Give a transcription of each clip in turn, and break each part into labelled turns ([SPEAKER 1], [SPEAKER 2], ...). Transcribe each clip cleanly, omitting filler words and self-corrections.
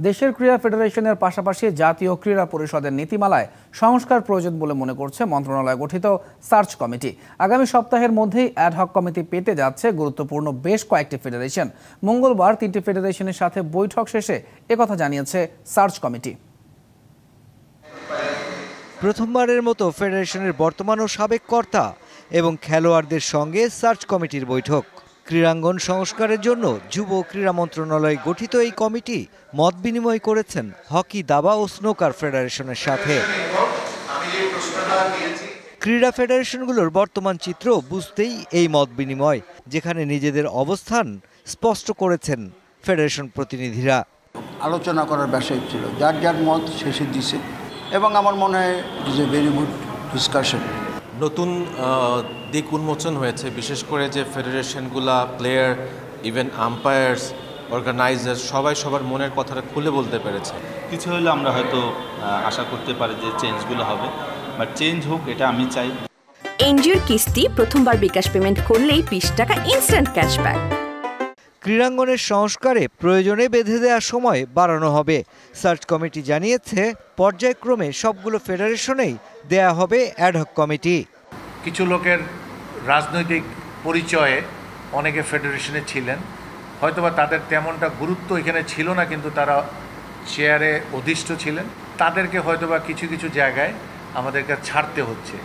[SPEAKER 1] দেশের ক্রীড়া ফেডারেশনের পাশাপাশি জাতীয় ক্রীড়া পরিষদের নীতিমালায় সংস্কার প্রয়োজন বলে মনে করছে মন্ত্রণালয় গঠিত সার্চ কমিটি। আগামী সপ্তাহের মধ্যেই অ্যাডহক কমিটি পেতে যাচ্ছে গুরুত্বপূর্ণ বেশ কয়েকটি ফেডারেশন। মঙ্গলবার 3টি ফেডারেশনের সাথে বৈঠক শেষে একথা জানিয়েছে সার্চ কমিটি।
[SPEAKER 2] প্রথমবারের মতো ফেডারেশনের বর্তমান ও সাবেক কর্তা এবং খেলোয়াড়দের সঙ্গে সার্চ কমিটির বৈঠক। ক্রীড়াঙ্গন সংস্কারের জন্য যুব ক্রীড়া মন্ত্রণালয় গঠিত এই কমিটি মত বিনিময় করেছেন হকি, দাবা ও স্নুকার ফেডারেশনের সাথে। ক্রীড়া ফেডারেশনগুলোর বর্তমান চিত্র বুঝতেই এই মত বিনিময়, যেখানে নিজেদের অবস্থান স্পষ্ট করেছেন ফেডারেশন প্রতিনিধিরা।
[SPEAKER 3] আলোচনা করার বিষয় ছিল, যার যার মত শেষে দিছে এবং আমার মনে হয় is a very good discussion.
[SPEAKER 4] নতুন দিক উন্মোচন হয়েছে, বিশেষ করে যে ফেডারেশনগুলা, প্লেয়ার, ইভেন আম্পায়ার্স, অর্গানাইজার সবাই সবার মনের কথাটা খুলে বলতে পেরেছে।
[SPEAKER 5] কিছু হলে আমরা হয়তো আশা করতে পারি যে চেঞ্জগুলো হবে, বাট চেঞ্জ হোক এটা আমি চাই।
[SPEAKER 6] এনজিওর কিস্তি প্রথমবার বিকাশ পেমেন্ট করলেই 20 টাকা ইনস্ট্যান্ট ক্যাশব্যাক।
[SPEAKER 2] ক্রীড়াঙ্গনের সংস্কারে প্রয়োজনে বেঁধে দেওয়ার সময় বাড়ানো হবে। সার্চ কমিটি জানিয়েছে পর্যায়ক্রমে সবগুলো ফেডারেশনেই দেয়া হবে অ্যাডহক কমিটি।
[SPEAKER 7] কিছু লোকের রাজনৈতিক পরিচয়ে অনেকে ফেডারেশনে ছিলেন, হয়তোবা তাদের তেমনটা গুরুত্ব এখানে ছিল না, কিন্তু তারা চেয়ারে অধিষ্ঠ ছিলেন। তাদেরকে হয়তোবা কিছু কিছু জায়গায় আমাদেরকে ছাড়তে হচ্ছে।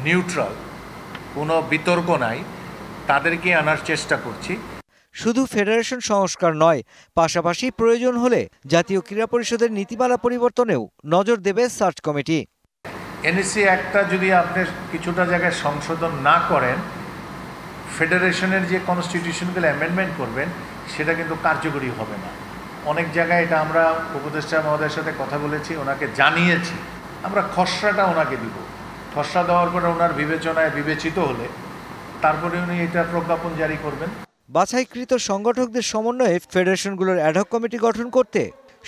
[SPEAKER 7] নিউট্রাল, কোনো বিতর্ক নাই, তাদেরকে আনার চেষ্টা করছি।
[SPEAKER 2] শুধু ফেডারেশন সংস্কার নয়, পাশাপাশি প্রয়োজন হলে জাতীয় ক্রীড়া পরিষদের নীতিমালা পরিবর্তনেও নজর দেবে সার্চ কমিটি।
[SPEAKER 7] এনএসসি একটা যদি আপনি কিছুটা জায়গায় সংশোধন না করেন, ফেডারেশনের যে কনস্টিটিউশনগুলো অ্যামেন্ডমেন্ট করবেন সেটা কিন্তু কার্যকরী হবে না। অনেক জায়গায় এটা আমরা উপদেষ্টা মহোদয়ের সাথে কথা বলেছি, ওনাকে জানিয়েছি, আমরা খসড়াটা ওনাকে দিব। খসড়া দেওয়ার পরে ওনার বিবেচনায় বিবেচিত হলে তারপরে উনি এটা প্রজ্ঞাপন জারি করবেন।
[SPEAKER 2] বাছাইকৃত সংগঠকদের সমন্বয়ে ফেডারেশনগুলোর অ্যাডহক কমিটি গঠন করতে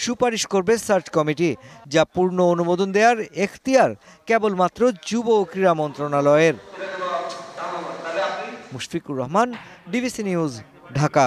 [SPEAKER 2] সুপারিশ করবে সার্চ কমিটি, যা পূর্ণ অনুমোদন দেওয়ার এখতিয়ার কেবলমাত্র যুব ও ক্রীড়া মন্ত্রণালয়ের। Mushfiqur Rahman, DBC news, Dhaka.